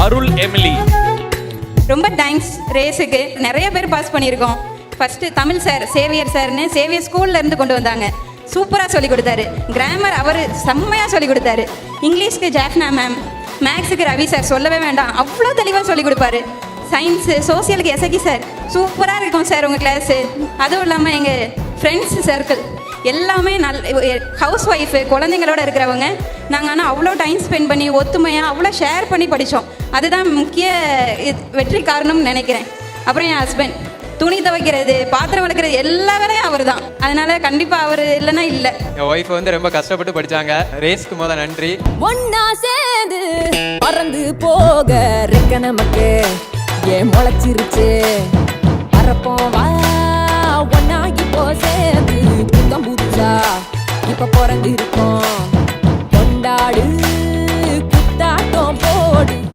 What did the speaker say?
அருள் Emily. ரொம்ப thanks. ரேஸுக்கு நிறைய பேர் பாஸ் பண்ணியிருக்கோம். ஃபஸ்ட்டு தமிழ் சார், சேவியர் சார்னு சேவியர் ஸ்கூல்ல இருந்து கொண்டு வந்தாங்க. சூப்பராக சொல்லி கொடுத்தாரு. கிராமர் அவர் செம்மையாக சொல்லி கொடுத்தாரு. இங்கிலீஷ்க்கு ஜாஃப்னா மேம், மேக்ஸுக்கு ரவி சார் சொல்லவே வேண்டாம், அவ்வளோ தெளிவாக சொல்லி கொடுப்பாரு. சயின்ஸு சோசியலுக்கு எசகி சார் சூப்பராக இருக்கும் சார் உங்கள் கிளாஸு. அதுவும் இல்லாமல் எங்கள் ஃப்ரெண்ட்ஸ் சர்க்கிள் எல்லாமே ஹவுஸ் ஒய்ஃபு குழந்தைங்களோட இருக்கிறவங்க. நாங்கள் ஆனால் அவ்வளோ டைம் ஸ்பெண்ட் பண்ணி ஒத்துமையாக அவ்வளோ ஷேர் பண்ணி படித்தோம். அதுதான் முக்கிய வெற்றி காரணம்னு நினைக்கிறேன். அப்புறம் என் ஹஸ்பண்ட் துணி துவைக்கிறது, பாத்திரம் வளர்க்குறது, எல்லா வேலையும் அவர் தான். அதனால கண்டிப்பாக அவர் இல்லைன்னா இல்லை. என் ஒய்ஃப் வந்து ரொம்ப கஷ்டப்பட்டு படித்தாங்க. ரேஸ்க்கு முதல் நன்றி. ஒன்னா சேர்ந்து பறந்து போக இருக்க நமக்கு ஏன் முளைச்சிருச்சு பறப்போம் வா. ஒன்னா இப்போ சேர்ந்து புத்தம் புதுசா இப்ப பிறந்து இருக்கோம்.